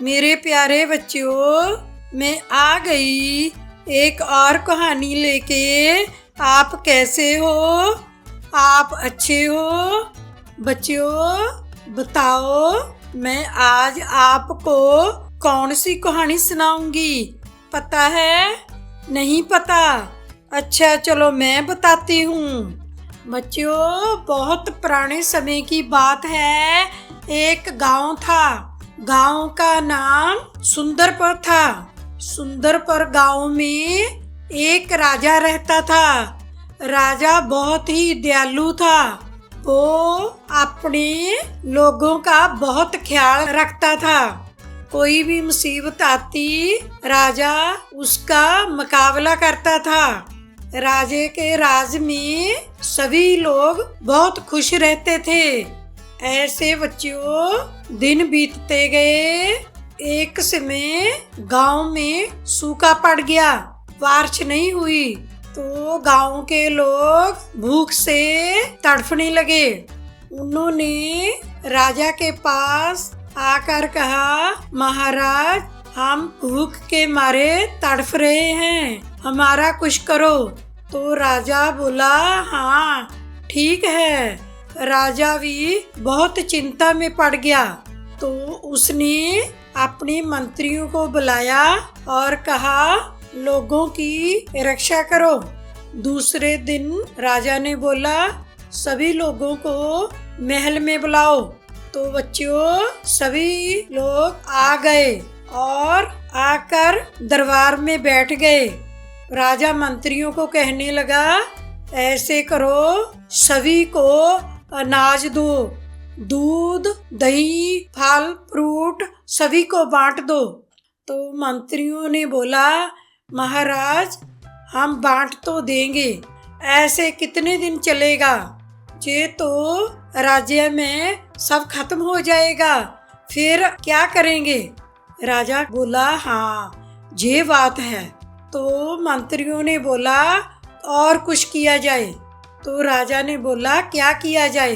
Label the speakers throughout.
Speaker 1: मेरे प्यारे बच्चों, मैं आ गई एक और कहानी लेके। आप कैसे हो? आप अच्छे हो? बच्चों बताओ, मैं आज आपको कौन सी कहानी सुनाऊंगी? पता है? नहीं पता? अच्छा चलो मैं बताती हूँ। बच्चों, बहुत पुराने समय की बात है। एक गांव था। गांव का नाम सुंदरपुर था। सुंदरपुर गांव में एक राजा रहता था। राजा बहुत ही दयालु था। वो अपने लोगों का बहुत ख्याल रखता था। कोई भी मुसीबत आती, राजा उसका मुकाबला करता था। राजे के राज में सभी लोग बहुत खुश रहते थे। ऐसे बच्चों दिन बीतते गए। एक समय गांव में सूखा पड़ गया, बारिश नहीं हुई, तो गांव के लोग भूख से तड़फने लगे। उन्होंने राजा के पास आकर कहा, महाराज, हम भूख के मारे तड़फ रहे हैं, हमारा कुछ करो। तो राजा बोला, हाँ ठीक है। राजा भी बहुत चिंता में पड़ गया, तो उसने अपने मंत्रियों को बुलाया और कहा, लोगों की रक्षा करो। दूसरे दिन राजा ने बोला, सभी लोगों को महल में बुलाओ। तो बच्चों सभी लोग आ गए और आकर दरबार में बैठ गए। राजा मंत्रियों को कहने लगा, ऐसे करो, सभी को अनाज दो, दूध, दही, फल, फ्रूट सभी को बांट दो। तो मंत्रियों ने बोला, महाराज, हम बांट तो देंगे, ऐसे कितने दिन चलेगा? ये तो राज्य में सब खत्म हो जाएगा, फिर क्या करेंगे? राजा बोला, हाँ ये बात है। तो मंत्रियों ने बोला, और कुछ किया जाए? तो राजा ने बोला, क्या किया जाए?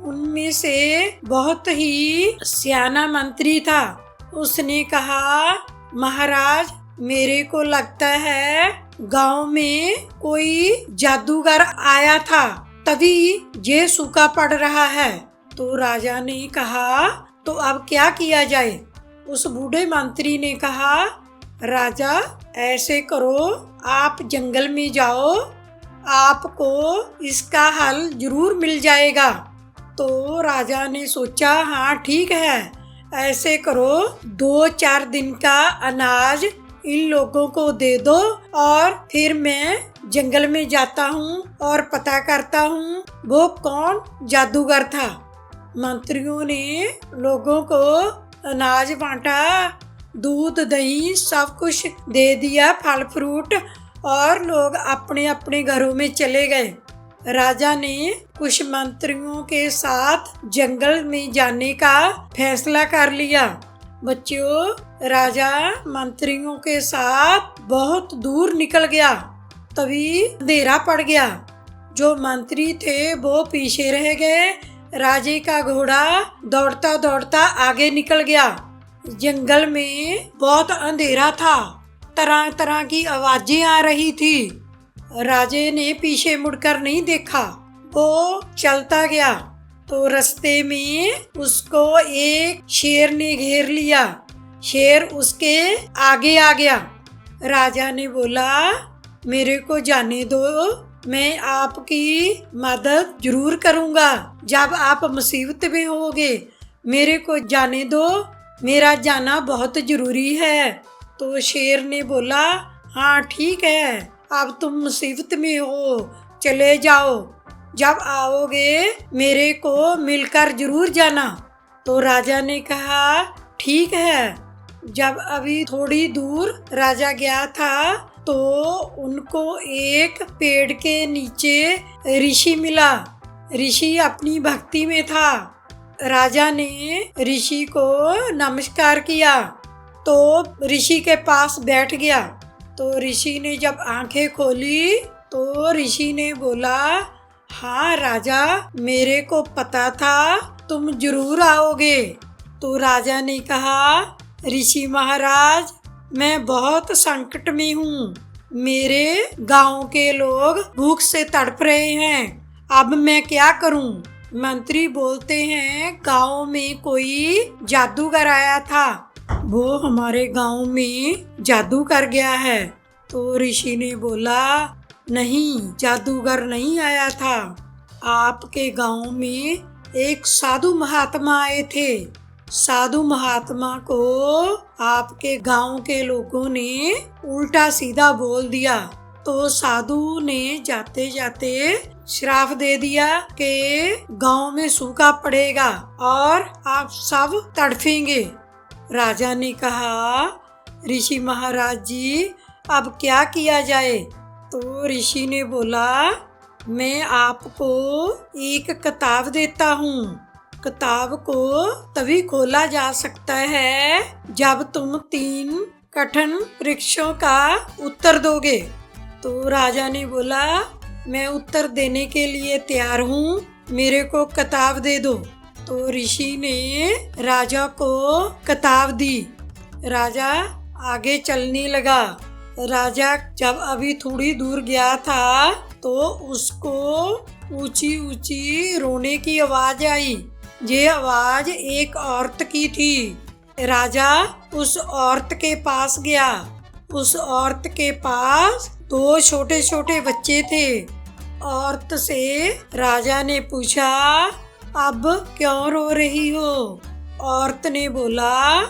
Speaker 1: उनमें से बहुत ही सियाना मंत्री था। उसने कहा, महाराज, मेरे को लगता है गांव में कोई जादूगर आया था, तभी ये सूखा पड़ रहा है। तो राजा ने कहा, तो अब क्या किया जाए? उस बूढ़े मंत्री ने कहा, राजा, ऐसे करो, आप जंगल में जाओ, आपको इसका हल जरूर मिल जाएगा। तो राजा ने सोचा, हाँ ठीक है, ऐसे करो, 2-4 दिन का अनाज इन लोगों को दे दो और फिर मैं जंगल में जाता हूँ और पता करता हूँ वो कौन जादूगर था। मंत्रियों ने लोगों को अनाज बांटा, दूध, दही सब कुछ दे दिया, फल फ्रूट, और लोग अपने अपने घरों में चले गए। राजा ने कुछ मंत्रियों के साथ जंगल में जाने का फैसला कर लिया। बच्चों, राजा मंत्रियों के साथ बहुत दूर निकल गया, तभी अंधेरा पड़ गया। जो मंत्री थे वो पीछे रह गए। राजे का घोड़ा दौड़ता दौड़ता आगे निकल गया। जंगल में बहुत अंधेरा था, तरह तरह की आवाजें आ रही थी। राजे ने पीछे मुड़कर नहीं देखा, वो चलता गया। तो रास्ते में उसको एक शेर ने घेर लिया। शेर उसके आगे आ गया। राजा ने बोला, मेरे को जाने दो, मैं आपकी मदद जरूर करूँगा जब आप मुसीबत में होगे। मेरे को जाने दो, मेरा जाना बहुत जरूरी है। तो शेर ने बोला, हाँ ठीक है, अब तुम मुसीबत में हो, चले जाओ, जब आओगे मेरे को मिलकर जरूर जाना। तो राजा ने कहा, ठीक है। जब अभी थोड़ी दूर राजा गया था, तो उनको एक पेड़ के नीचे ऋषि मिला। ऋषि अपनी भक्ति में था। राजा ने ऋषि को नमस्कार किया, तो ऋषि के पास बैठ गया। तो ऋषि ने जब आंखें खोली, तो ऋषि ने बोला, हाँ राजा, मेरे को पता था तुम जरूर आओगे। तो राजा ने कहा, ऋषि महाराज, मैं बहुत संकट में हूँ। मेरे गांव के लोग भूख से तड़प रहे हैं। अब मैं क्या करूँ? मंत्री बोलते हैं, गांव में कोई जादूगर आया था, वो हमारे गांव में जादू कर गया है। तो ऋषि ने बोला, नहीं, जादूगर नहीं आया था। आपके गांव में एक साधु महात्मा आए थे। साधु महात्मा को आपके गांव के लोगों ने उल्टा सीधा बोल दिया, तो साधु ने जाते जाते श्राप दे दिया कि गांव में सूखा पड़ेगा और आप सब तड़फेंगे। राजा ने कहा, ऋषि महाराज जी, अब क्या किया जाए? तो ऋषि ने बोला, मैं आपको एक किताब देता हूँ। किताब को तभी खोला जा सकता है जब तुम 3 कठिन परीक्षाओं का उत्तर दोगे। तो राजा ने बोला, मैं उत्तर देने के लिए तैयार हूँ, मेरे को किताब दे दो। तो ऋषि ने राजा को किताब दी। राजा आगे चलने लगा। राजा जब अभी थोड़ी दूर गया था तो उसको ऊंची ऊंची रोने की आवाज आई। ये आवाज एक औरत की थी। राजा उस औरत के पास गया। उस औरत के पास 2 छोटे छोटे बच्चे थे। औरत से राजा ने पूछा, अब क्यों रो रही हो? औरत ने बोला,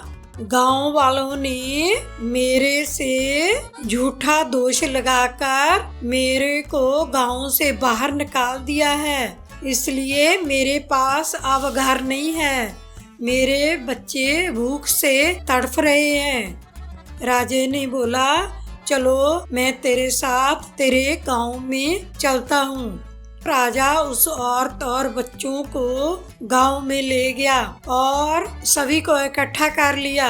Speaker 1: गांव वालों ने मेरे से झूठा दोष लगाकर मेरे को गांव से बाहर निकाल दिया है, इसलिए मेरे पास अब घर नहीं है। मेरे बच्चे भूख से तड़फ रहे हैं। राजे ने बोला, चलो मैं तेरे साथ तेरे गांव में चलता हूँ। राजा उस औरत और बच्चों को गांव में ले गया और सभी को इकट्ठा कर लिया।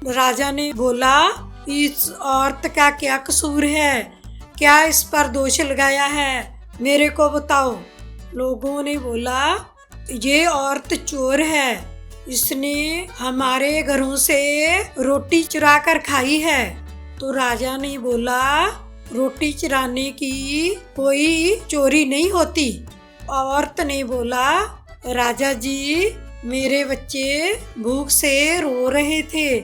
Speaker 1: राजा ने बोला, इस औरत का क्या कसूर है? क्या इस पर दोष लगाया है? मेरे को बताओ। लोगों ने बोला, ये औरत चोर है, इसने हमारे घरों से रोटी चुरा कर खाई है। तो राजा ने बोला, रोटी चुराने की कोई चोरी नहीं होती। औरत ने बोला, राजा जी, मेरे बच्चे भूख से रो रहे थे।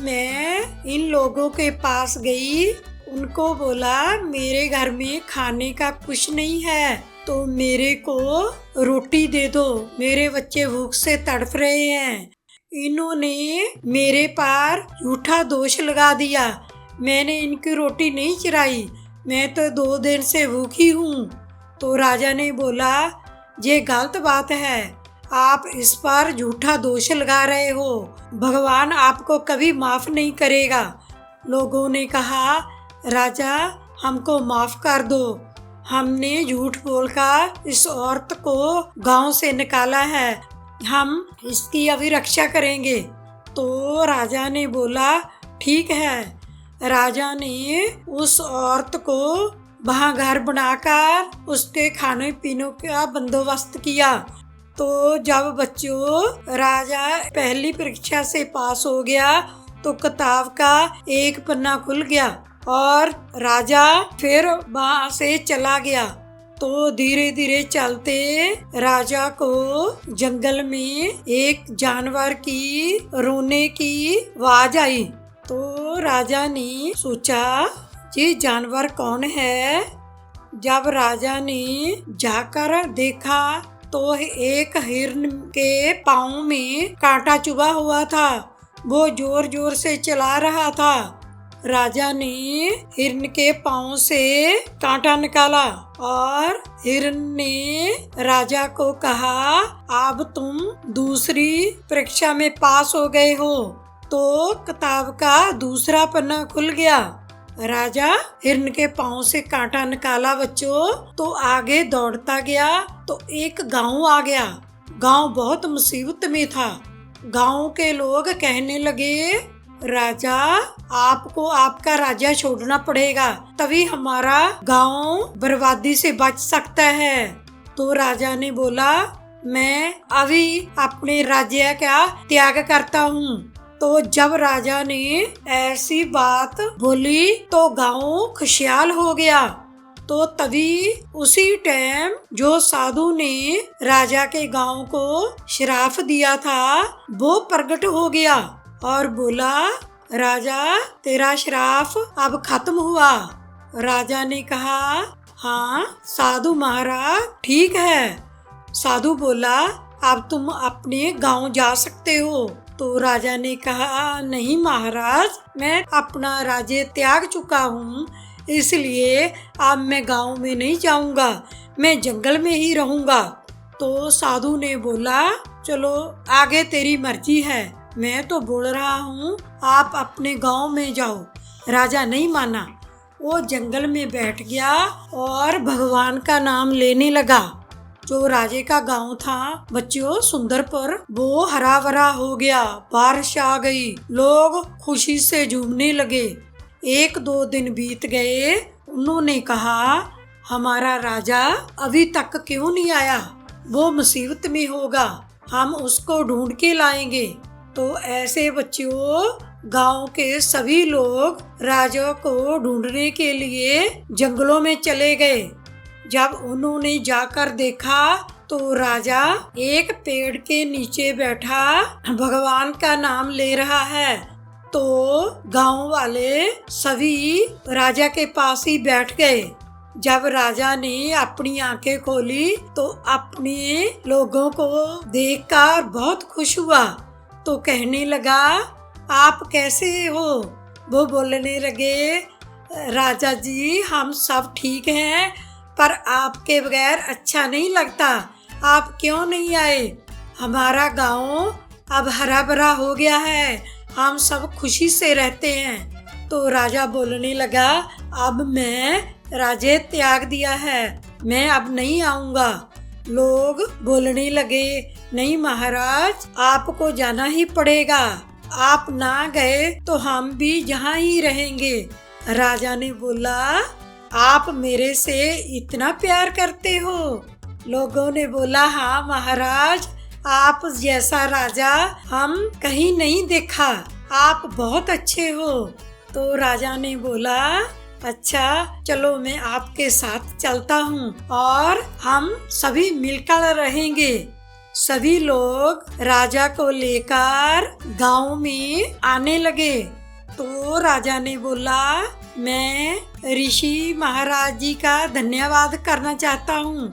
Speaker 1: मैं इन लोगों के पास गई, उनको बोला, मेरे घर में खाने का कुछ नहीं है, तो मेरे को रोटी दे दो, मेरे बच्चे भूख से तड़प रहे हैं। इन्होंने मेरे पर झूठा दोष लगा दिया। मैंने इनकी रोटी नहीं चुराई, मैं तो 2 दिन से भूखी हूँ। तो राजा ने बोला, ये गलत बात है, आप इस पर झूठा दोष लगा रहे हो, भगवान आपको कभी माफ नहीं करेगा। लोगों ने कहा, राजा हमको माफ कर दो, हमने झूठ बोलकर इस औरत को गांव से निकाला है, हम इसकी अभी रक्षा करेंगे। तो राजा ने बोला, ठीक है। राजा ने उस औरत को वहाँ घर बनाकर उसके खाने पीने का बंदोबस्त किया। तो जब बच्चों राजा पहली परीक्षा से पास हो गया तो किताब का एक पन्ना खुल गया और राजा फिर वहाँ से चला गया। तो धीरे धीरे चलते राजा को जंगल में एक जानवर की रोने की आवाज आई। तो राजा ने सोचा, ये जानवर कौन है? जब राजा ने जाकर देखा तो एक हिरन के पाँव में कांटा चुभा हुआ था, वो जोर जोर से चला रहा था। राजा ने हिरन के पाँव से कांटा निकाला और हिरन ने राजा को कहा, अब तुम दूसरी परीक्षा में पास हो गए हो। तो किताब का दूसरा पन्ना खुल गया। राजा हिरन के पाँव से कांटा निकाला बच्चों, तो आगे दौड़ता गया तो एक गांव आ गया। गांव बहुत मुसीबत में था। गांव के लोग कहने लगे, राजा आपको आपका राज्य छोड़ना पड़ेगा, तभी हमारा गांव बर्बादी से बच सकता है। तो राजा ने बोला, मैं अभी अपने राज्य का त्याग करता हूँ। तो जब राजा ने ऐसी बात बोली तो गांव खुशहाल हो गया। तो तभी उसी टाइम जो साधु ने राजा के गांव को श्राप दिया था वो प्रकट हो गया और बोला, राजा तेरा श्राप अब खत्म हुआ। राजा ने कहा, हाँ साधु महाराज ठीक है। साधु बोला, अब तुम अपने गांव जा सकते हो। तो राजा ने कहा, नहीं महाराज, मैं अपना राज्य त्याग चुका हूँ, इसलिए अब मैं गांव में नहीं जाऊंगा, मैं जंगल में ही रहूंगा। तो साधु ने बोला, चलो आगे तेरी मर्जी है, मैं तो बोल रहा हूँ आप अपने गांव में जाओ। राजा नहीं माना, वो जंगल में बैठ गया और भगवान का नाम लेने लगा। जो राजे का गांव था बच्चों सुंदरपुर, वो हरा भरा हो गया, बारिश आ गई, लोग खुशी से झूमने लगे। 1-2 दिन बीत गए, उन्होंने कहा, हमारा राजा अभी तक क्यों नहीं आया, वो मुसीबत में होगा, हम उसको ढूंढ के लाएंगे। तो ऐसे बच्चों गांव के सभी लोग राजा को ढूंढने के लिए जंगलों में चले गए। जब उन्होंने जाकर देखा तो राजा एक पेड़ के नीचे बैठा भगवान का नाम ले रहा है। तो गांव वाले सभी राजा के पास ही बैठ गए। जब राजा ने अपनी आंखें खोली तो अपने लोगों को देखकर बहुत खुश हुआ। तो कहने लगा, आप कैसे हो? वो बोलने लगे, राजा जी हम सब ठीक हैं, पर आपके बगैर अच्छा नहीं लगता, आप क्यों नहीं आए? हमारा गांव अब हरा भरा हो गया है, हम सब खुशी से रहते हैं। तो राजा बोलने लगा, अब मैं राज्य त्याग दिया है, मैं अब नहीं आऊंगा। लोग बोलने लगे, नहीं महाराज आपको जाना ही पड़ेगा, आप ना गए तो हम भी यहाँ ही रहेंगे। राजा ने बोला, आप मेरे से इतना प्यार करते हो? लोगों ने बोला, हाँ महाराज, आप जैसा राजा हम कहीं नहीं देखा, आप बहुत अच्छे हो। तो राजा ने बोला, अच्छा चलो मैं आपके साथ चलता हूँ और हम सभी मिलकर रहेंगे। सभी लोग राजा को लेकर गांव में आने लगे। तो राजा ने बोला, मैं ऋषि महाराज जी का धन्यवाद करना चाहता हूँ।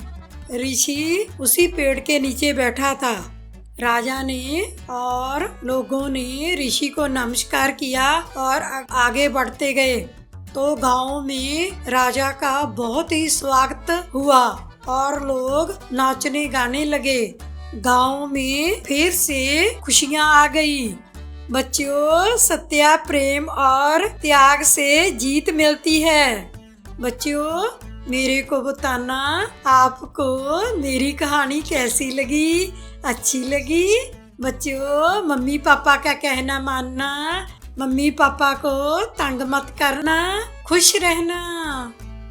Speaker 1: ऋषि उसी पेड़ के नीचे बैठा था। राजा ने और लोगों ने ऋषि को नमस्कार किया और आगे बढ़ते गए। तो गांव में राजा का बहुत ही स्वागत हुआ और लोग नाचने गाने लगे। गांव में फिर से खुशियां आ गई। बच्चों सत्य, प्रेम और त्याग से जीत मिलती है। बच्चों मेरे को बताना, आपको मेरी कहानी कैसी लगी? अच्छी लगी? बच्चों मम्मी पापा का कहना मानना, मम्मी पापा को तंग मत करना, खुश रहना।